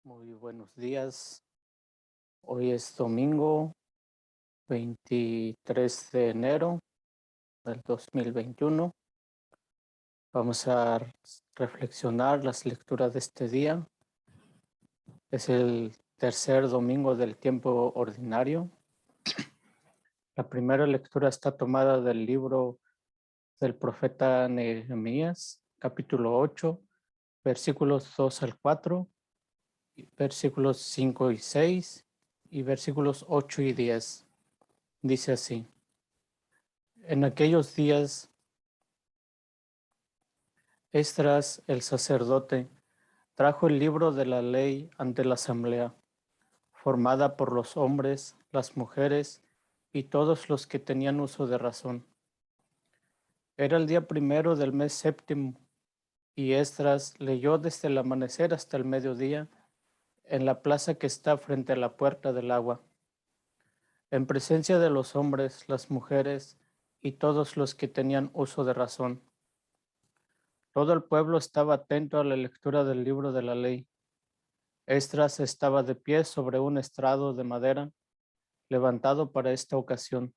Muy buenos días. Hoy es domingo 23 de enero del 2021. Vamos a reflexionar las lecturas de este día. Es el tercer domingo del tiempo ordinario. La primera lectura está tomada del libro del profeta Nehemías, capítulo 8, versículos 2 al 4, versículos 5 y 6 y versículos 8 y 10. Dice así: En aquellos días, Esdras el sacerdote trajo el libro de la ley ante la asamblea, formada por los hombres, las mujeres y todos los que tenían uso de razón. Era el día primero del mes séptimo, y Esdras leyó desde el amanecer hasta el mediodía en la plaza que está frente a la puerta del agua, en presencia de los hombres, las mujeres y todos los que tenían uso de razón. Todo el pueblo estaba atento a la lectura del libro de la ley. Esdras estaba de pie sobre un estrado de madera, levantado para esta ocasión.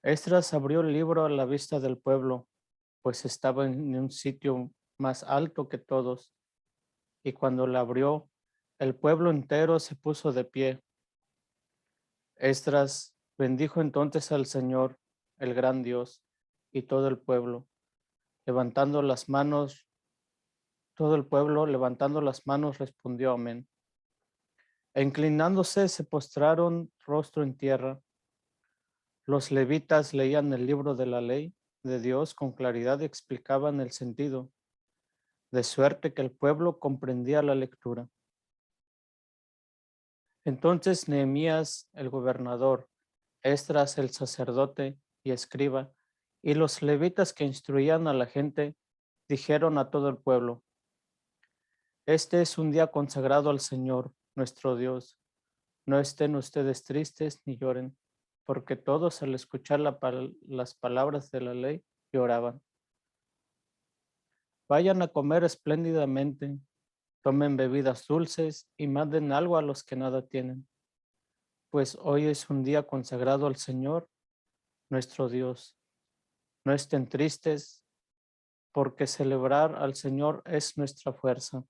Esdras abrió el libro a la vista del pueblo, pues estaba en un sitio más alto que todos, y cuando la abrió, el pueblo entero se puso de pie. Esdras bendijo entonces al Señor, el gran Dios, y todo el pueblo, levantando las manos, todo el pueblo levantando las manos respondió amén. E inclinándose se postraron rostro en tierra. Los levitas leían el libro de la ley de Dios con claridad y explicaban el sentido, de suerte que el pueblo comprendía la lectura. Entonces Nehemías el gobernador, Esdras el sacerdote y escriba, y los levitas que instruían a la gente, dijeron a todo el pueblo: Este es un día consagrado al Señor, nuestro Dios. No estén ustedes tristes ni lloren, porque todos al escuchar las palabras de la ley lloraban. Vayan a comer espléndidamente, tomen bebidas dulces y manden algo a los que nada tienen, pues hoy es un día consagrado al Señor, nuestro Dios. No estén tristes, porque celebrar al Señor es nuestra fuerza.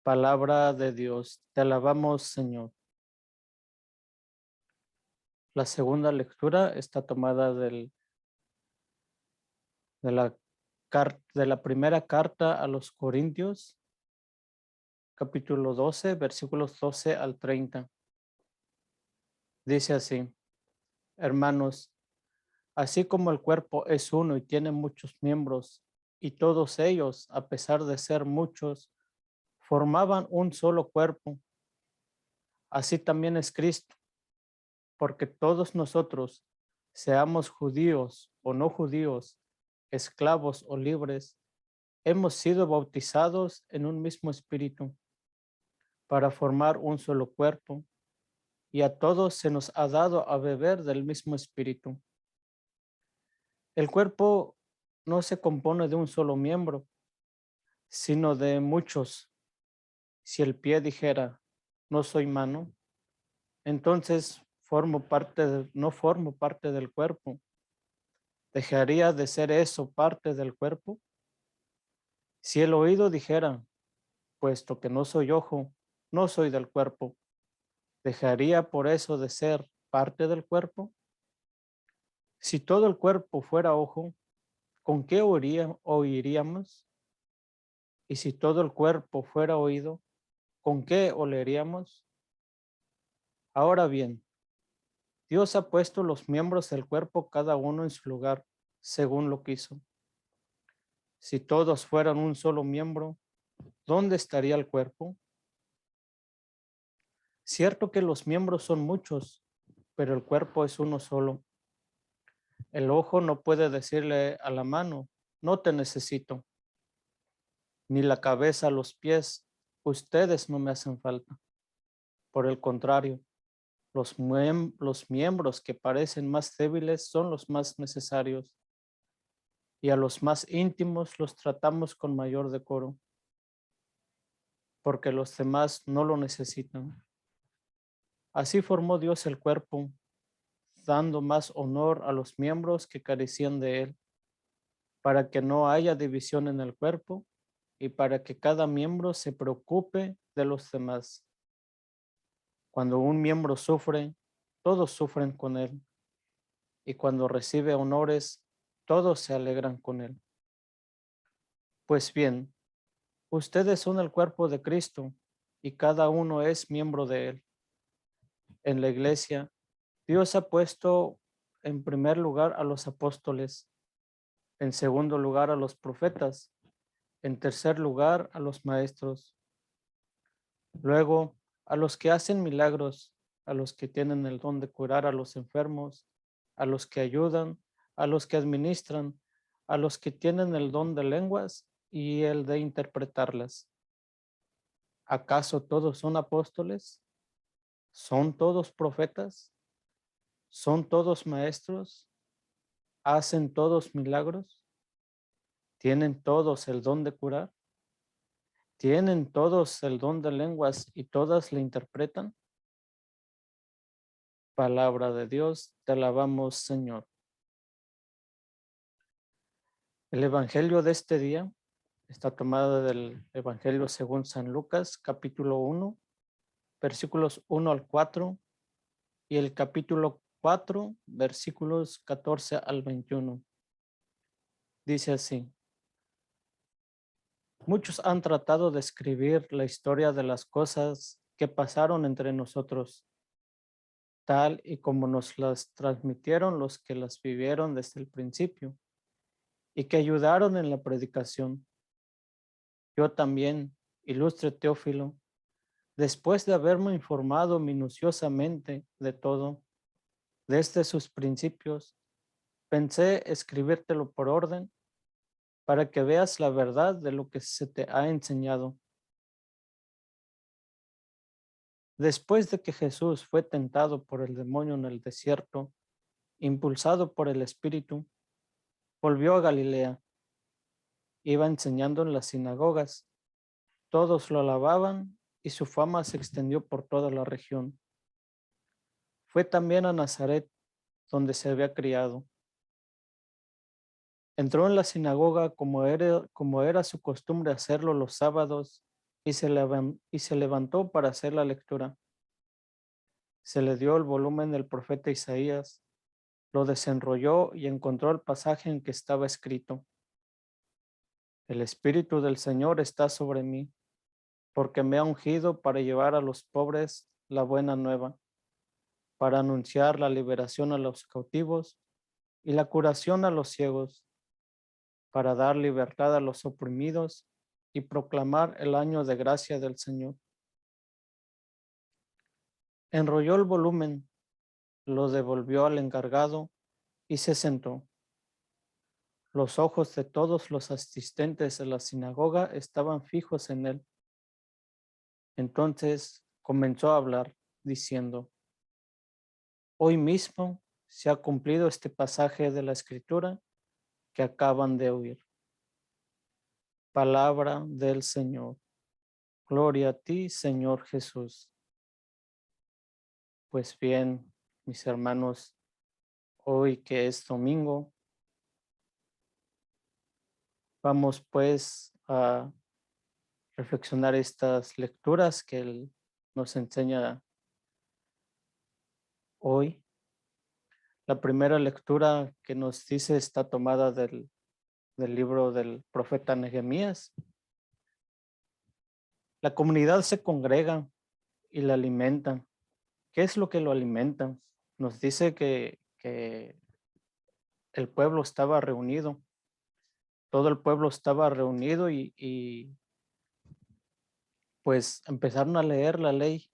Palabra de Dios, te alabamos, Señor. La segunda lectura está tomada de la primera carta a los Corintios, capítulo 12, versículos 12 al 30. Dice así: Hermanos, así como el cuerpo es uno y tiene muchos miembros, y todos ellos, a pesar de ser muchos, formaban un solo cuerpo, así también es Cristo, porque todos nosotros, seamos judíos o no judíos, esclavos o libres, hemos sido bautizados en un mismo espíritu para formar un solo cuerpo, y a todos se nos ha dado a beber del mismo espíritu. El cuerpo no se compone de un solo miembro, sino de muchos. Si el pie dijera, no soy mano, entonces no formo parte del cuerpo. ¿Dejaría de ser eso parte del cuerpo? Si el oído dijera, puesto que no soy ojo, no soy del cuerpo, ¿dejaría por eso de ser parte del cuerpo? Si todo el cuerpo fuera ojo, ¿con qué oiríamos? Y si todo el cuerpo fuera oído, ¿con qué oleríamos? Ahora bien, Dios ha puesto los miembros del cuerpo cada uno en su lugar, según lo quiso. Si todos fueran un solo miembro, ¿dónde estaría el cuerpo? Cierto que los miembros son muchos, pero el cuerpo es uno solo. El ojo no puede decirle a la mano, no te necesito, ni la cabeza a los pies, ustedes no me hacen falta. Por el contrario, los miembros que parecen más débiles son los más necesarios, y a los más íntimos los tratamos con mayor decoro. porque los demás no lo necesitan. Así formó Dios el cuerpo, dando más honor a los miembros que carecían de él, para que no haya división en el cuerpo y para que cada miembro se preocupe de los demás. Cuando un miembro sufre, todos sufren con él, y cuando recibe honores, todos se alegran con él. Pues bien, ustedes son el cuerpo de Cristo y cada uno es miembro de él. En la iglesia, Dios ha puesto en primer lugar a los apóstoles, en segundo lugar a los profetas, en tercer lugar a los maestros, luego a los que hacen milagros, a los que tienen el don de curar a los enfermos, a los que ayudan, a los que administran, a los que tienen el don de lenguas y el de interpretarlas. ¿Acaso todos son apóstoles? ¿Son todos profetas? ¿Son todos maestros? ¿Hacen todos milagros? ¿Tienen todos el don de curar? ¿Tienen todos el don de lenguas y todas le interpretan? Palabra de Dios, te alabamos, Señor. El evangelio de este día está tomado del Evangelio según San Lucas, capítulo 1, versículos 1 al 4 y el capítulo 4, versículos 14 al 21. Dice así: muchos han tratado de escribir la historia de las cosas que pasaron entre nosotros, tal y como nos las transmitieron los que las vivieron desde el principio y que ayudaron en la predicación. Yo también, ilustre Teófilo, después de haberme informado minuciosamente de todo, desde sus principios, pensé escribírtelo por orden para que veas la verdad de lo que se te ha enseñado. Después de que Jesús fue tentado por el demonio en el desierto, impulsado por el Espíritu, volvió a Galilea. Iba enseñando en las sinagogas. Todos lo alababan y su fama se extendió por toda la región. Fue también a Nazaret, donde se había criado. Entró en la sinagoga como era su costumbre hacerlo los sábados y se levantó para hacer la lectura. Se le dio el volumen del profeta Isaías, lo desenrolló y encontró el pasaje en que estaba escrito: el Espíritu del Señor está sobre mí, porque me ha ungido para llevar a los pobres la buena nueva, para anunciar la liberación a los cautivos y la curación a los ciegos, para dar libertad a los oprimidos y proclamar el año de gracia del Señor. Enrolló el volumen, lo devolvió al encargado y se sentó. Los ojos de todos los asistentes a la sinagoga estaban fijos en él. Entonces comenzó a hablar, diciendo: hoy mismo se ha cumplido este pasaje de la Escritura que acaban de oír. Palabra del Señor. Gloria a ti, Señor Jesús. Pues bien, mis hermanos, hoy que es domingo, vamos pues a reflexionar estas lecturas que Él nos enseña hoy. La primera lectura que nos dice está tomada del libro del profeta Nehemías. La comunidad se congrega y la alimentan. ¿Qué es lo que lo alimenta? Nos dice que el pueblo estaba reunido, todo el pueblo estaba reunido y pues empezaron a leer la ley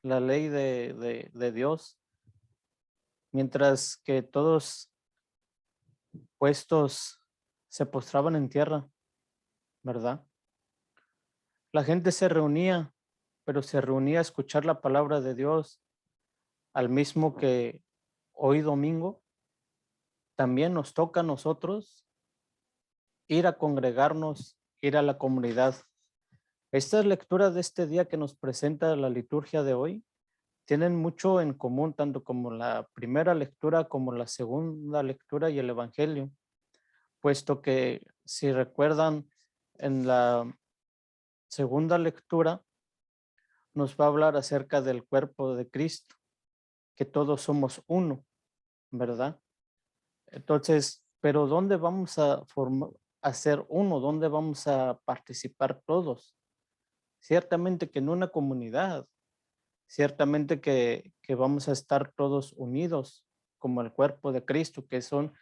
de Dios, mientras que todos puestos se postraban en tierra, ¿verdad? La gente se reunía, pero se reunía a escuchar la palabra de Dios, al mismo que hoy domingo también nos toca a nosotros ir a congregarnos, ir a la comunidad, Estas lecturas de este día que nos presenta la liturgia de hoy tienen mucho en común, tanto como la primera lectura como la segunda lectura y el Evangelio, puesto que si recuerdan en la segunda lectura nos va a hablar acerca del cuerpo de Cristo, que todos somos uno, ¿verdad? Entonces, pero ¿dónde vamos a ser uno? ¿Dónde vamos a participar todos? Ciertamente que en una comunidad, ciertamente que vamos a estar todos unidos como el cuerpo de Cristo, que son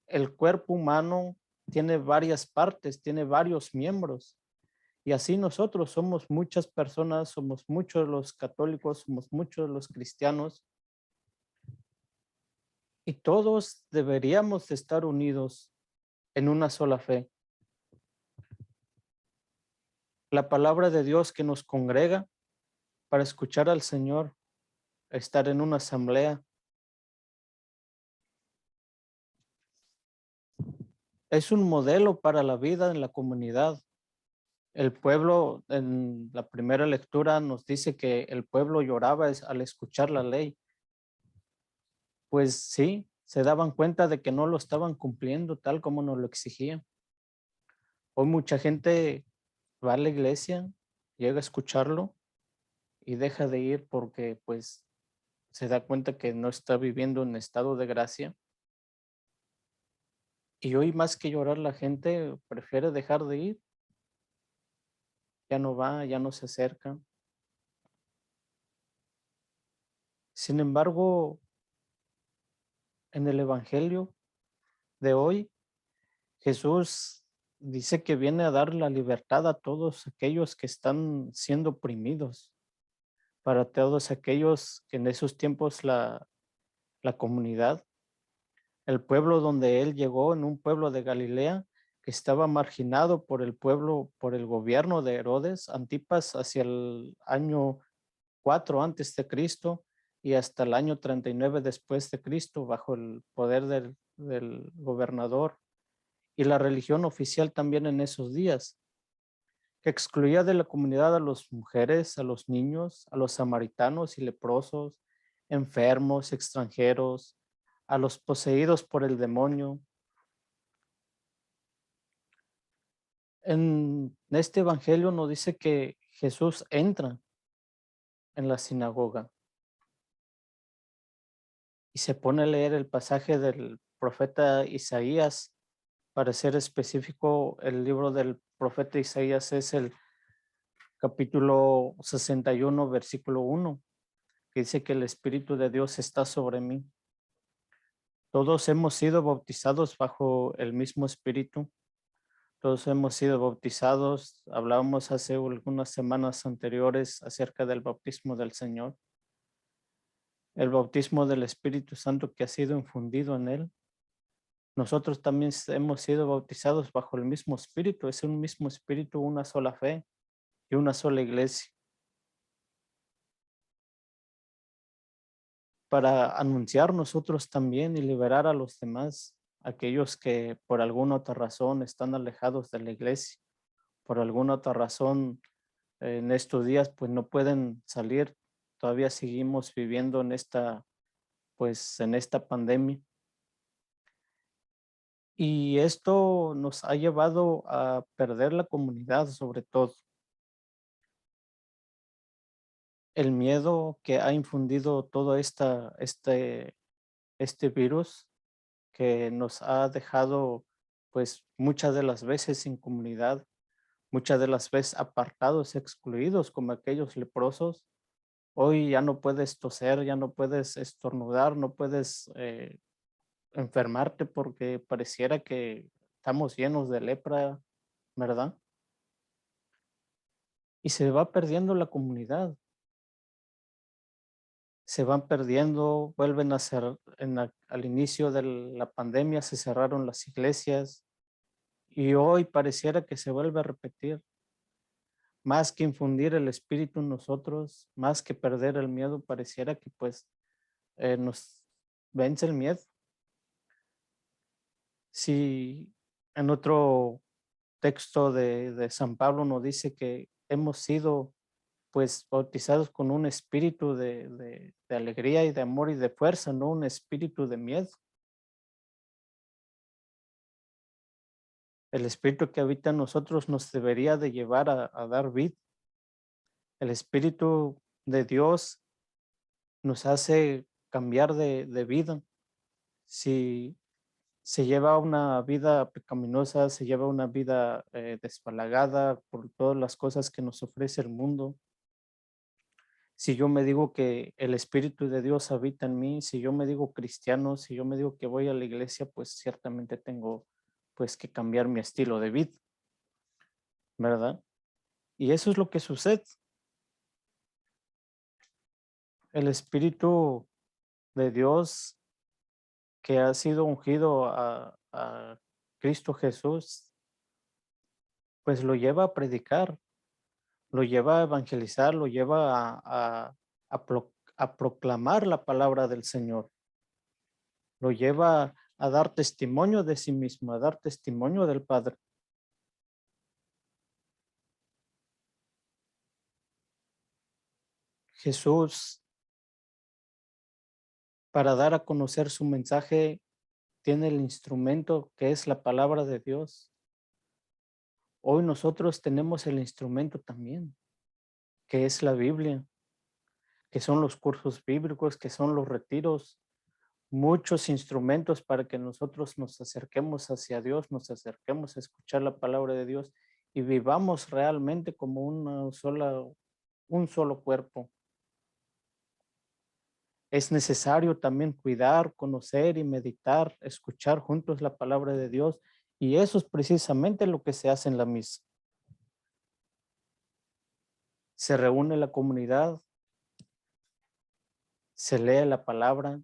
el cuerpo humano tiene varias partes, tiene varios miembros. Y así nosotros somos muchas personas, somos muchos los católicos, somos muchos los cristianos, y todos deberíamos de estar unidos en una sola fe. La palabra de Dios que nos congrega para escuchar al Señor, estar en una asamblea, es un modelo para la vida en la comunidad. El pueblo, en la primera lectura, nos dice que el pueblo lloraba al escuchar la ley. Pues sí, se daban cuenta de que no lo estaban cumpliendo tal como nos lo exigían. Hoy mucha gente va a la iglesia, llega a escucharlo y deja de ir porque pues se da cuenta que no está viviendo en estado de gracia. Y hoy más que llorar la gente prefiere dejar de ir, ya no va, ya no se acerca. Sin embargo, en el Evangelio de hoy, Jesús dice que viene a dar la libertad a todos aquellos que están siendo oprimidos, para todos aquellos que en esos tiempos la comunidad, el pueblo donde él llegó, en un pueblo de Galilea, que estaba marginado por el pueblo, por el gobierno de Herodes Antipas hacia el año 4 antes de Cristo y hasta el año 39 después de Cristo, bajo el poder del gobernador, y la religión oficial también en esos días, que excluía de la comunidad a las mujeres, a los niños, a los samaritanos y leprosos, enfermos, extranjeros, a los poseídos por el demonio. En este evangelio nos dice que Jesús entra en la sinagoga y se pone a leer el pasaje del profeta Isaías. Para ser específico, el libro del profeta Isaías es el capítulo 61, versículo 1, que dice que el Espíritu de Dios está sobre mí. Todos hemos sido bautizados bajo el mismo Espíritu. Todos hemos sido bautizados. Hablábamos hace algunas semanas anteriores acerca del bautismo del Señor. El bautismo del Espíritu Santo que ha sido infundido en él. Nosotros también hemos sido bautizados bajo el mismo Espíritu. Es un mismo Espíritu, una sola fe y una sola iglesia. Para anunciar nosotros también y liberar a los demás, aquellos que por alguna otra razón están alejados de la iglesia, por alguna otra razón en estos días pues no pueden salir. Todavía seguimos viviendo en en esta pandemia. Y esto nos ha llevado a perder la comunidad, sobre todo. El miedo que ha infundido todo este virus que nos ha dejado pues muchas de las veces sin comunidad, muchas de las veces apartados, excluidos como aquellos leprosos. Hoy ya no puedes toser, ya no puedes estornudar, no puedes enfermarte porque pareciera que estamos llenos de lepra, ¿verdad? Y se va perdiendo la comunidad, se van perdiendo, vuelven a ser, al inicio de la pandemia se cerraron las iglesias y hoy pareciera que se vuelve a repetir. Más que infundir el espíritu en nosotros, más que perder el miedo, pareciera que pues nos vence el miedo. Si en otro texto de San Pablo nos dice que hemos sido pues bautizados con un espíritu de alegría y de amor y de fuerza, no un espíritu de miedo. El espíritu que habita en nosotros nos debería de llevar a dar vida. El espíritu de Dios nos hace cambiar de vida. Si se lleva una vida pecaminosa, se lleva una vida desbalagada por todas las cosas que nos ofrece el mundo. Si yo me digo que el Espíritu de Dios habita en mí, si yo me digo cristiano, si yo me digo que voy a la iglesia, pues ciertamente tengo pues que cambiar mi estilo de vida, ¿verdad? Y eso es lo que sucede. El Espíritu de Dios que ha sido ungido a Cristo Jesús, pues lo lleva a predicar, lo lleva a evangelizar, lo lleva a proclamar la palabra del Señor, lo lleva a dar testimonio de sí mismo, a dar testimonio del Padre. Jesús, para dar a conocer su mensaje, tiene el instrumento que es la palabra de Dios. Hoy nosotros tenemos el instrumento también, que es la Biblia, que son los cursos bíblicos, que son los retiros, muchos instrumentos para que nosotros nos acerquemos hacia Dios, nos acerquemos a escuchar la palabra de Dios y vivamos realmente como un solo cuerpo. Es necesario también cuidar, conocer y meditar, escuchar juntos la palabra de Dios, y eso es precisamente lo que se hace en la misa. Se reúne la comunidad, se lee la palabra,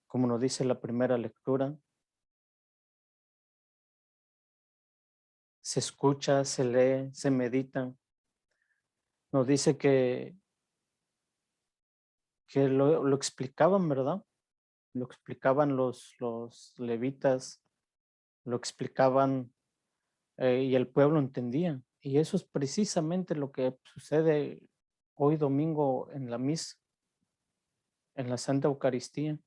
como nos dice la primera lectura, se escucha, se lee, se medita. Nos dice que lo explicaban, ¿verdad? Lo explicaban los levitas, lo explicaban y el pueblo entendía. Y eso es precisamente lo que sucede hoy domingo en la misa, en la Santa Eucaristía.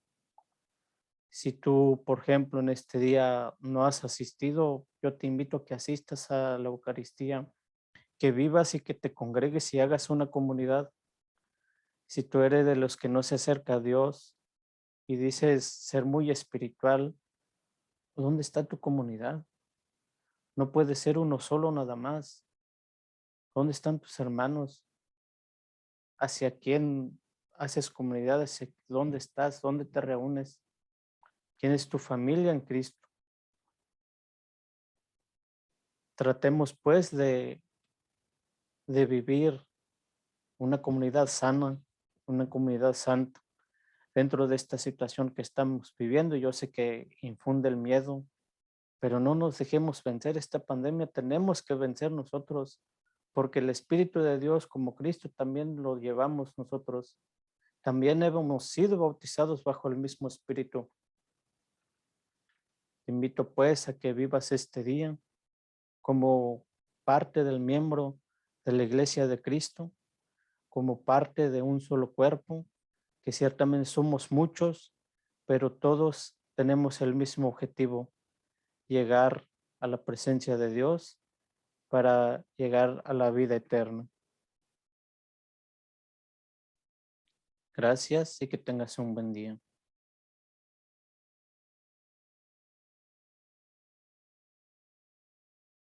Si tú, por ejemplo, en este día no has asistido, yo te invito a que asistas a la Eucaristía, que vivas y que te congregues y hagas una comunidad. Si tú eres de los que no se acerca a Dios y dices ser muy espiritual, ¿dónde está tu comunidad? No puede ser uno solo nada más. ¿Dónde están tus hermanos? ¿Hacia quién haces comunidad? ¿Dónde estás? ¿Dónde te reúnes? ¿Quién es tu familia en Cristo? Tratemos pues de vivir una comunidad sana, una comunidad santa dentro de esta situación que estamos viviendo. Yo sé que infunde el miedo, pero no nos dejemos vencer esta pandemia. Tenemos que vencer nosotros, porque el Espíritu de Dios, como Cristo, también lo llevamos nosotros. También hemos sido bautizados bajo el mismo Espíritu. Te invito pues a que vivas este día como parte del miembro de la Iglesia de Cristo, como parte de un solo cuerpo, que ciertamente somos muchos, pero todos tenemos el mismo objetivo, llegar a la presencia de Dios para llegar a la vida eterna. Gracias y que tengas un buen día.